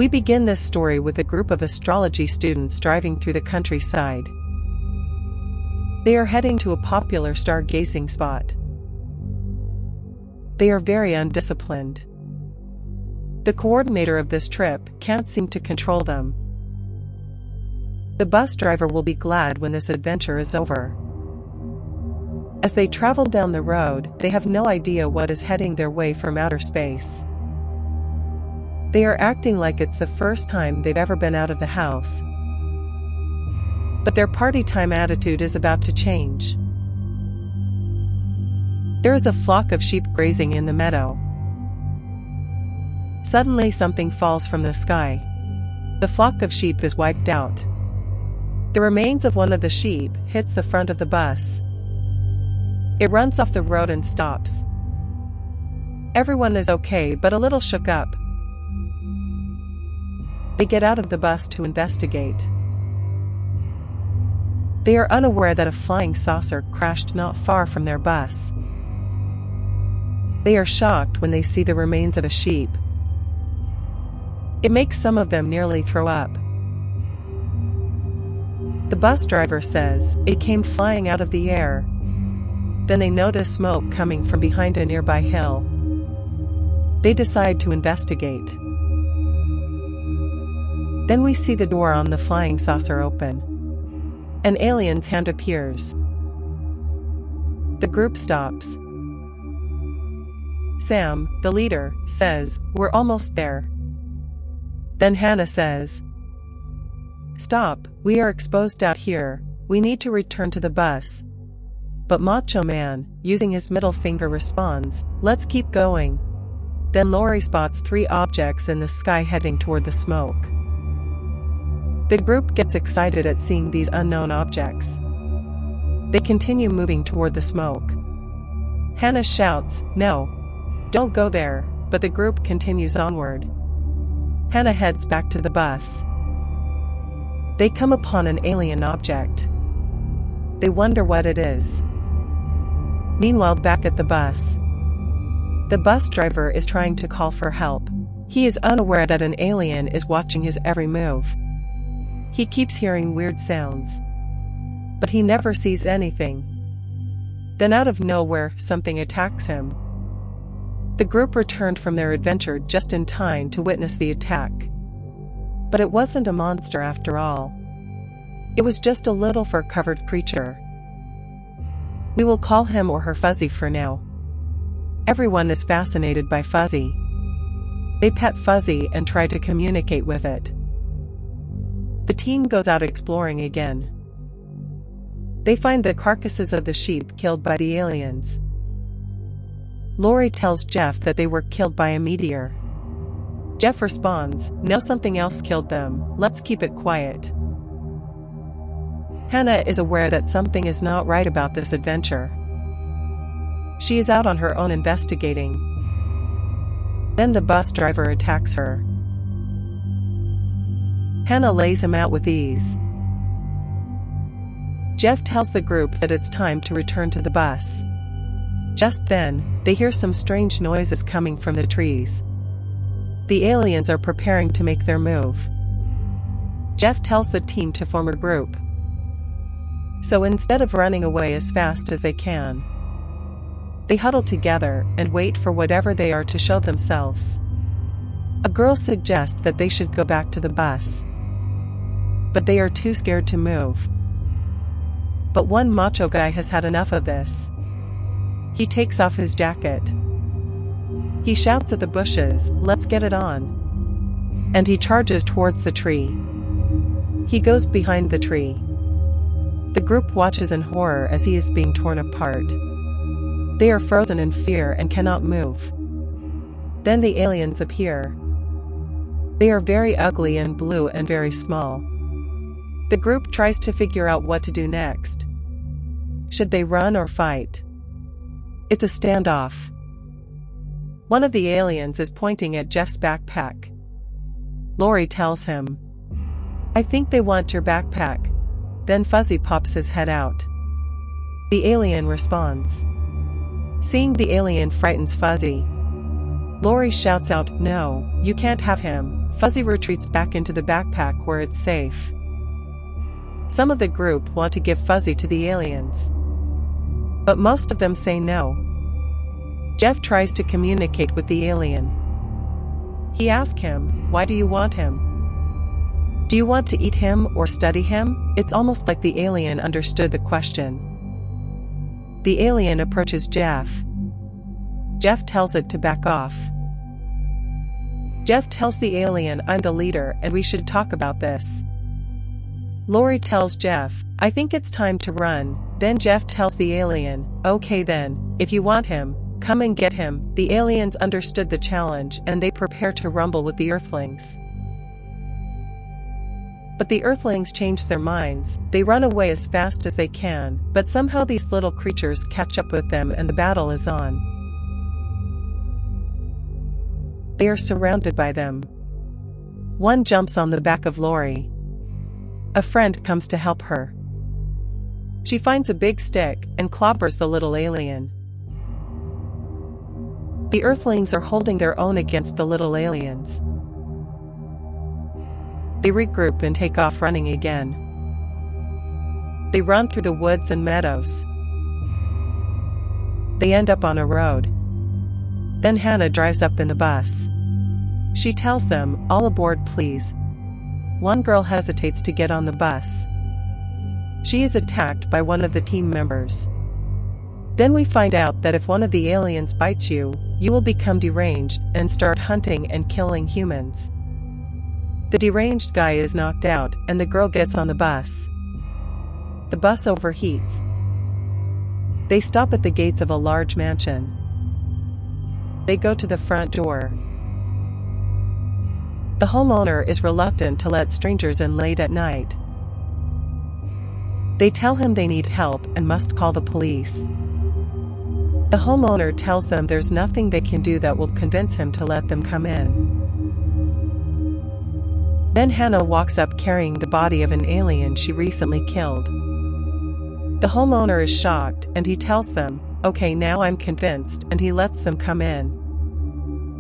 We begin this story with a group of astrology students driving through the countryside. They are heading to a popular stargazing spot. They are very undisciplined. The coordinator of this trip can't seem to control them. The bus driver will be glad when this adventure is over. As they travel down the road, they have no idea what is heading their way from outer space. They are acting like it's the first time they've ever been out of the house. But their party time attitude is about to change. There is a flock of sheep grazing in the meadow. Suddenly something falls from the sky. The flock of sheep is wiped out. The remains of one of the sheep hits the front of the bus. It runs off the road and stops. Everyone is okay but a little shook up. They get out of the bus to investigate. They are unaware that a flying saucer crashed not far from their bus. They are shocked when they see the remains of a sheep. It makes some of them nearly throw up. The bus driver says it came flying out of the air. Then they notice smoke coming from behind a nearby hill. They decide to investigate. Then we see the door on the flying saucer open. An alien's hand appears. The group stops. Sam, the leader, says, "We're almost there." Then Hannah says, "Stop, we are exposed out here, we need to return to the bus." But Macho Man, using his middle finger, responds, "Let's keep going." Then Lori spots 3 objects in the sky heading toward the smoke. The group gets excited at seeing these unknown objects. They continue moving toward the smoke. Hannah shouts, "No! Don't go there," but the group continues onward. Hannah heads back to the bus. They come upon an alien object. They wonder what it is. Meanwhile, back at the bus driver is trying to call for help. He is unaware that an alien is watching his every move. He keeps hearing weird sounds, but he never sees anything. Then out of nowhere, something attacks him. The group returned from their adventure just in time to witness the attack. But it wasn't a monster after all. It was just a little fur-covered creature. We will call him or her Fuzzy for now. Everyone is fascinated by Fuzzy. They pet Fuzzy and try to communicate with it. The team goes out exploring again. They find the carcasses of the sheep killed by the aliens. Lori tells Jeff that they were killed by a meteor. Jeff responds, "No, something else killed them, let's keep it quiet." Hannah is aware that something is not right about this adventure. She is out on her own investigating. Then the bus driver attacks her. Hannah lays him out with ease. Jeff tells the group that it's time to return to the bus. Just then, they hear some strange noises coming from the trees. The aliens are preparing to make their move. Jeff tells the team to form a group. So instead of running away as fast as they can, they huddle together and wait for whatever they are to show themselves. A girl suggests that they should go back to the bus, but they are too scared to move. But one macho guy has had enough of this. He takes off his jacket. He shouts at the bushes, "Let's get it on." And he charges towards the tree. He goes behind the tree. The group watches in horror as he is being torn apart. They are frozen in fear and cannot move. Then the aliens appear. They are very ugly and blue and very small. The group tries to figure out what to do next. Should they run or fight? It's a standoff. One of the aliens is pointing at Jeff's backpack. Lori tells him, "I think they want your backpack." Then Fuzzy pops his head out. The alien responds. Seeing the alien frightens Fuzzy. Lori shouts out, "No, you can't have him." Fuzzy retreats back into the backpack where it's safe. Some of the group want to give Fuzzy to the aliens, but most of them say no. Jeff tries to communicate with the alien. He asks him, "Why do you want him? Do you want to eat him or study him?" It's almost like the alien understood the question. The alien approaches Jeff. Jeff tells it to back off. Jeff tells the alien, "I'm the leader and we should talk about this." Lori tells Jeff, "I think it's time to run." Then Jeff tells the alien, "Okay then, if you want him, come and get him." The aliens understood the challenge and they prepare to rumble with the Earthlings. But the Earthlings change their minds. They run away as fast as they can, but somehow these little creatures catch up with them and the battle is on. They are surrounded by them. One jumps on the back of Lori. A friend comes to help her. She finds a big stick and clobbers the little alien. The Earthlings are holding their own against the little aliens. They regroup and take off running again. They run through the woods and meadows. They end up on a road. Then Hannah drives up in the bus. She tells them, "All aboard please." One girl hesitates to get on the bus. She is attacked by one of the team members. Then we find out that if one of the aliens bites you, you will become deranged and start hunting and killing humans. The deranged guy is knocked out and the girl gets on the bus. The bus overheats. They stop at the gates of a large mansion. They go to the front door. The homeowner is reluctant to let strangers in late at night. They tell him they need help and must call the police. The homeowner tells them there's nothing they can do that will convince him to let them come in. Then Hannah walks up carrying the body of an alien she recently killed. The homeowner is shocked and he tells them, "Okay, now I'm convinced," and he lets them come in.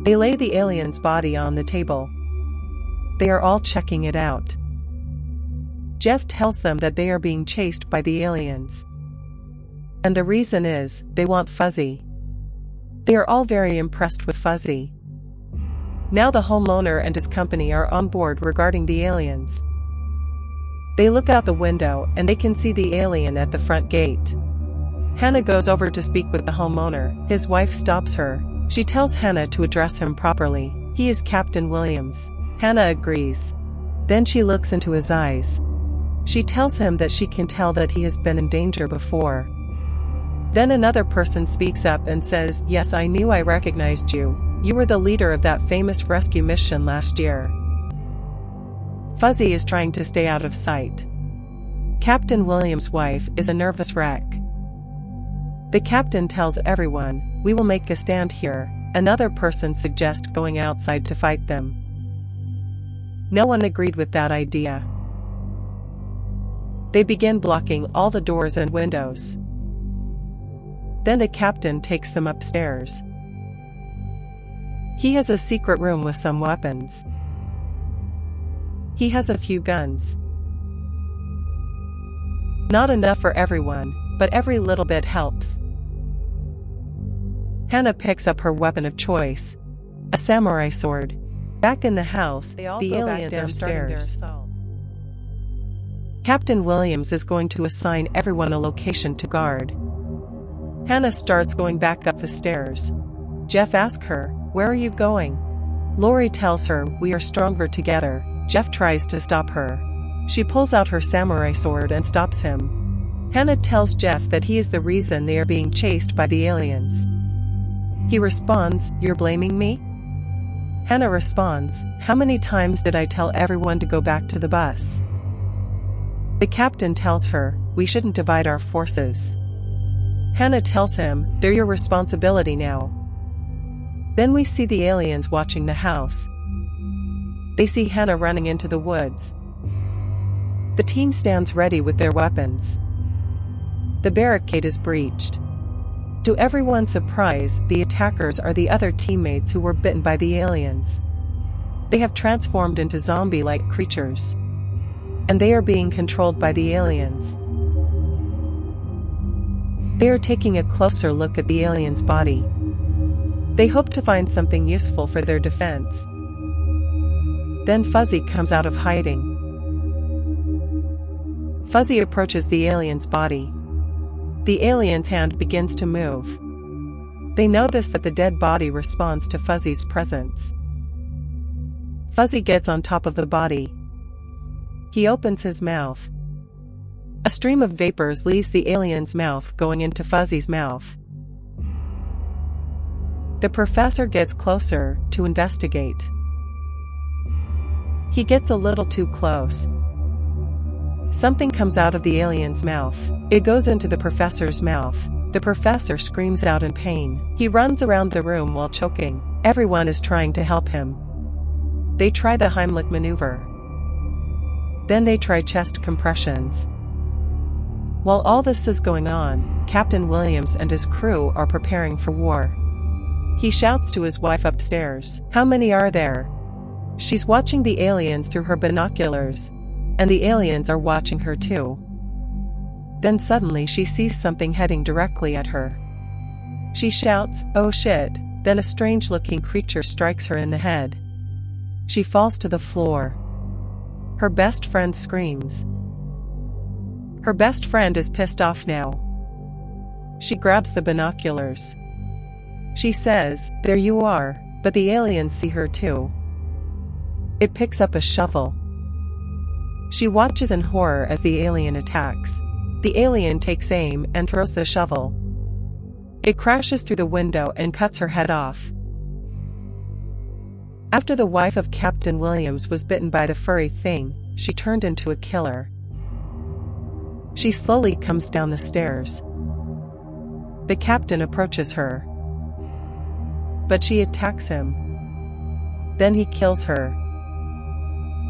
They lay the alien's body on the table. They are all checking it out. Jeff tells them that they are being chased by the aliens. And the reason is, they want Fuzzy. They are all very impressed with Fuzzy. Now the homeowner and his company are on board regarding the aliens. They look out the window and they can see the alien at the front gate. Hannah goes over to speak with the homeowner. His wife stops her. She tells Hannah to address him properly. He is Captain Williams. Hannah agrees. Then she looks into his eyes. She tells him that she can tell that he has been in danger before. Then another person speaks up and says, "Yes, I knew I recognized you. You were the leader of that famous rescue mission last year." Fuzzy is trying to stay out of sight. Captain Williams' wife is a nervous wreck. The captain tells everyone, "We will make a stand here." Another person suggests going outside to fight them. No one agreed with that idea. They begin blocking all the doors and windows. Then the captain takes them upstairs. He has a secret room with some weapons. He has a few guns. Not enough for everyone, but every little bit helps. Hannah picks up her weapon of choice, a samurai sword. Back in the house, the aliens are upstairs. Captain Williams is going to assign everyone a location to guard. Hannah starts going back up the stairs. Jeff asks her, "Where are you going?" Lori tells her, "We are stronger together." Jeff tries to stop her. She pulls out her samurai sword and stops him. Hannah tells Jeff that he is the reason they are being chased by the aliens. He responds, "You're blaming me?" Hannah responds, "How many times did I tell everyone to go back to the bus?" The captain tells her, "We shouldn't divide our forces." Hannah tells him, "They're your responsibility now." Then we see the aliens watching the house. They see Hannah running into the woods. The team stands ready with their weapons. The barricade is breached. To everyone's surprise, the attackers are the other teammates who were bitten by the aliens. They have transformed into zombie-like creatures, and they are being controlled by the aliens. They are taking a closer look at the alien's body. They hope to find something useful for their defense. Then Fuzzy comes out of hiding. Fuzzy approaches the alien's body. The alien's hand begins to move. They notice that the dead body responds to Fuzzy's presence. Fuzzy gets on top of the body. He opens his mouth. A stream of vapors leaves the alien's mouth going into Fuzzy's mouth. The professor gets closer to investigate. He gets a little too close. Something comes out of the alien's mouth. It goes into the professor's mouth. The professor screams out in pain. He runs around the room while choking. Everyone is trying to help him. They try the Heimlich maneuver. Then they try chest compressions. While all this is going on, Captain Williams and his crew are preparing for war. He shouts to his wife upstairs, "How many are there?" She's watching the aliens through her binoculars, and the aliens are watching her too. Then suddenly she sees something heading directly at her. She shouts, "Oh shit!" Then a strange-looking creature strikes her in the head. She falls to the floor. Her best friend screams. Her best friend is pissed off now. She grabs the binoculars. She says, "There you are," but the aliens see her too. It picks up a shovel. She watches in horror as the alien attacks. The alien takes aim and throws the shovel. It crashes through the window and cuts her head off. After the wife of Captain Williams was bitten by the furry thing, she turned into a killer. She slowly comes down the stairs. The captain approaches her, but she attacks him. Then he kills her.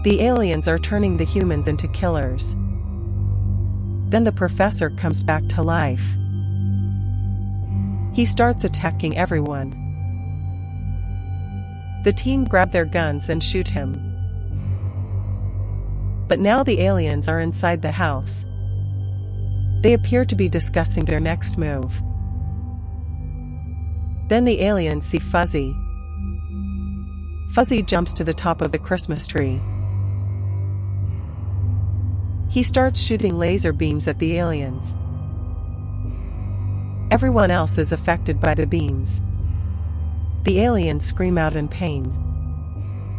The aliens are turning the humans into killers. Then the professor comes back to life. He starts attacking everyone. The team grab their guns and shoot him. But now the aliens are inside the house. They appear to be discussing their next move. Then the aliens see Fuzzy. Fuzzy jumps to the top of the Christmas tree. He starts shooting laser beams at the aliens. Everyone else is affected by the beams. The aliens scream out in pain.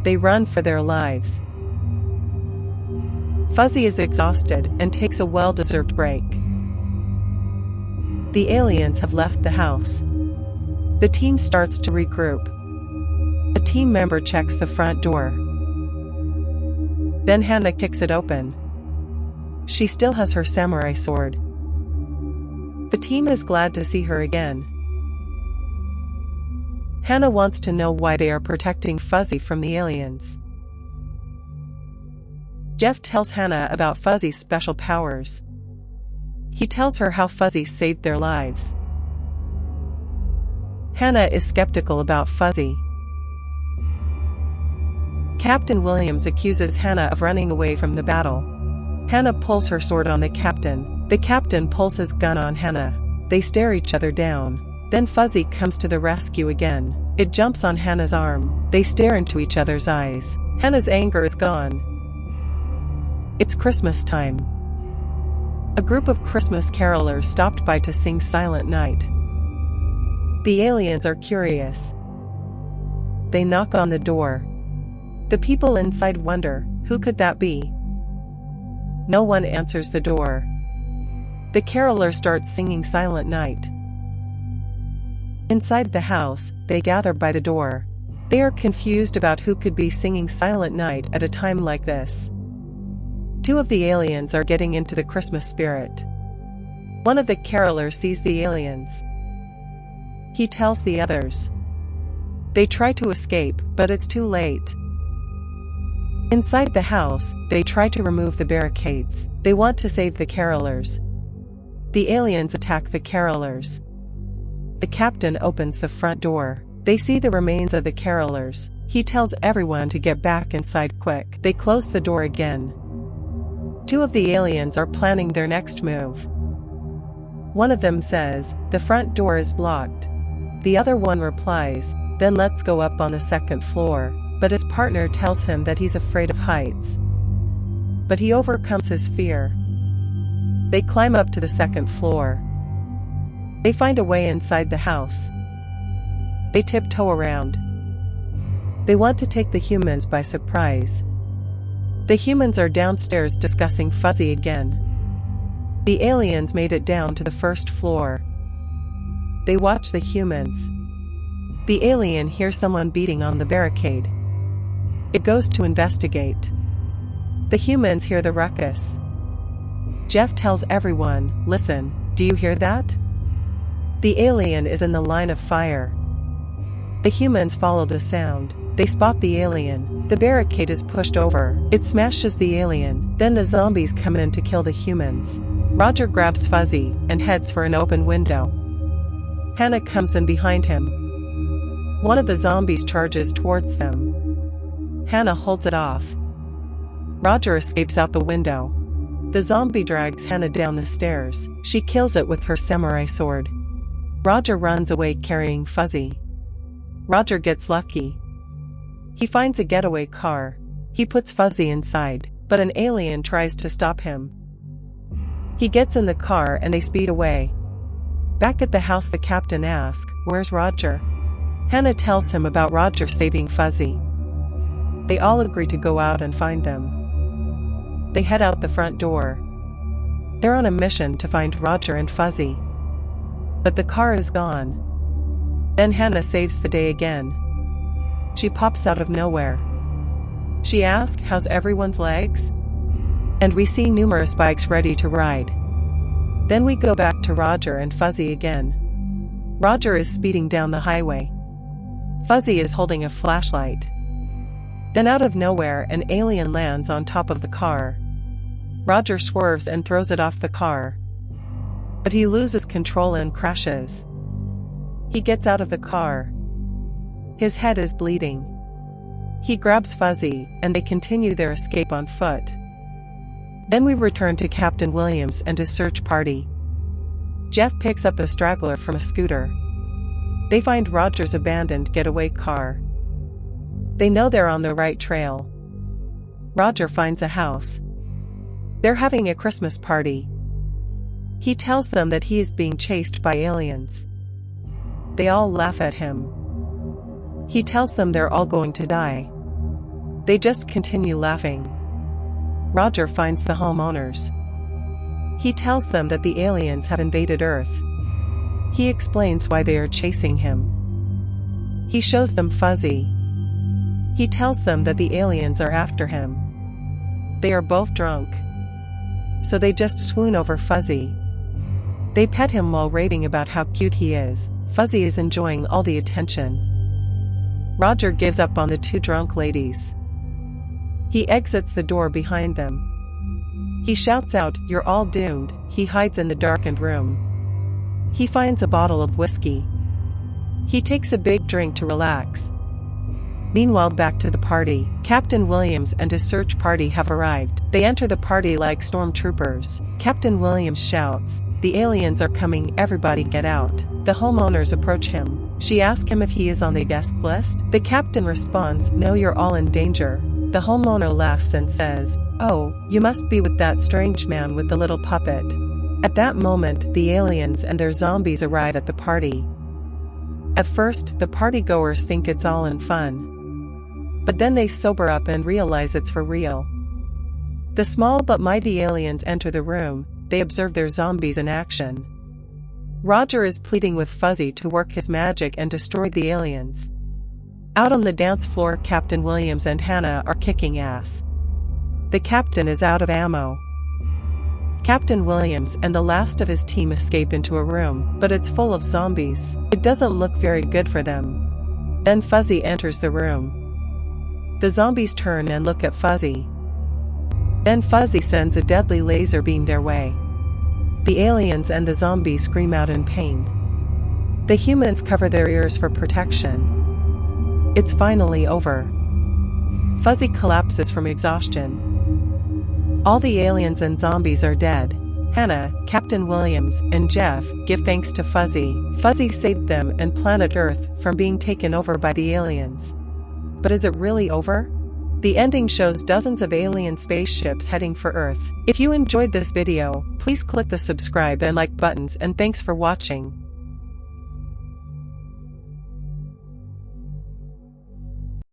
They run for their lives. Fuzzy is exhausted and takes a well-deserved break. The aliens have left the house. The team starts to regroup. A team member checks the front door. Then Hannah kicks it open. She still has her samurai sword. The team is glad to see her again. Hannah wants to know why they are protecting Fuzzy from the aliens. Jeff tells Hannah about Fuzzy's special powers. He tells her how Fuzzy saved their lives. Hannah is skeptical about Fuzzy. Captain Williams accuses Hannah of running away from the battle. Hannah pulls her sword on the captain. The captain pulls his gun on Hannah. They stare each other down. Then Fuzzy comes to the rescue again. It jumps on Hannah's arm. They stare into each other's eyes. Hannah's anger is gone. It's Christmas time. A group of Christmas carolers stopped by to sing Silent Night. The aliens are curious. They knock on the door. The people inside wonder, who could that be? No one answers the door. The carolers start singing Silent Night. Inside the house, they gather by the door. They are confused about who could be singing Silent Night at a time like this. Two of the aliens are getting into the Christmas spirit. One of the carolers sees the aliens. He tells the others. They try to escape, but it's too late. Inside the house, they try to remove the barricades. They want to save the carolers. The aliens attack the carolers. The captain opens the front door. They see the remains of the carolers. He tells everyone to get back inside quick. They close the door again. Two of the aliens are planning their next move. One of them says, "The front door is blocked." The other one replies, "Then let's go up on the second floor." But his partner tells him that he's afraid of heights. But he overcomes his fear. They climb up to the second floor. They find a way inside the house. They tiptoe around. They want to take the humans by surprise. The humans are downstairs discussing Fuzzy again. The aliens made it down to the first floor. They watch the humans. The alien hears someone beating on the barricade. It goes to investigate. The humans hear the ruckus. Jeff tells everyone, "Listen, do you hear that?" The alien is in the line of fire. The humans follow the sound. They spot the alien. The barricade is pushed over. It smashes the alien. Then the zombies come in to kill the humans. Roger grabs Fuzzy and heads for an open window. Hannah comes in behind him. One of the zombies charges towards them. Hannah holds it off. Roger escapes out the window. The zombie drags Hannah down the stairs. She kills it with her samurai sword. Roger runs away carrying Fuzzy. Roger gets lucky. He finds a getaway car. He puts Fuzzy inside, but an alien tries to stop him. He gets in the car and they speed away. Back at the house, the captain asks, "Where's Roger?" Hannah tells him about Roger saving Fuzzy. They all agree to go out and find them. They head out the front door. They're on a mission to find Roger and Fuzzy. But the car is gone. Then Hannah saves the day again. She pops out of nowhere. She asks, "How's everyone's legs?" And we see numerous bikes ready to ride. Then we go back to Roger and Fuzzy again. Roger is speeding down the highway. Fuzzy is holding a flashlight. Then out of nowhere, an alien lands on top of the car. Roger swerves and throws it off the car. But he loses control and crashes. He gets out of the car. His head is bleeding. He grabs Fuzzy, and they continue their escape on foot. Then we return to Captain Williams and his search party. Jeff picks up a straggler from a scooter. They find Roger's abandoned getaway car. They know they're on the right trail. Roger finds a house. They're having a Christmas party. He tells them that he is being chased by aliens. They all laugh at him. He tells them they're all going to die. They just continue laughing. Roger finds the homeowners. He tells them that the aliens have invaded Earth. He explains why they are chasing him. He shows them Fuzzy. He tells them that the aliens are after him. They are both drunk. So they just swoon over Fuzzy. They pet him while raving about how cute he is. Fuzzy is enjoying all the attention. Roger gives up on the two drunk ladies. He exits the door behind them. He shouts out, "You're all doomed." He hides in the darkened room. He finds a bottle of whiskey. He takes a big drink to relax. Meanwhile, back to the party. Captain Williams and his search party have arrived. They enter the party like stormtroopers. Captain Williams shouts, "The aliens are coming, everybody get out." The homeowners approach him. She asks him if he is on the guest list. The captain responds, "No, you're all in danger." The homeowner laughs and says, "Oh, you must be with that strange man with the little puppet." At that moment, the aliens and their zombies arrive at the party. At first, the partygoers think it's all in fun. But then they sober up and realize it's for real. The small but mighty aliens enter the room. They observe their zombies in action. Roger is pleading with Fuzzy to work his magic and destroy the aliens. Out on the dance floor, Captain Williams and Hannah are kicking ass. The captain is out of ammo. Captain Williams and the last of his team escape into a room, but it's full of zombies. It doesn't look very good for them. Then Fuzzy enters the room. The zombies turn and look at Fuzzy. Then Fuzzy sends a deadly laser beam their way. The aliens and the zombies scream out in pain. The humans cover their ears for protection. It's finally over. Fuzzy collapses from exhaustion. All the aliens and zombies are dead. Hannah, Captain Williams, and Jeff give thanks to Fuzzy. Fuzzy saved them and planet Earth from being taken over by the aliens. But is it really over? The ending shows dozens of alien spaceships heading for Earth. If you enjoyed this video, please click the subscribe and like buttons, and thanks for watching.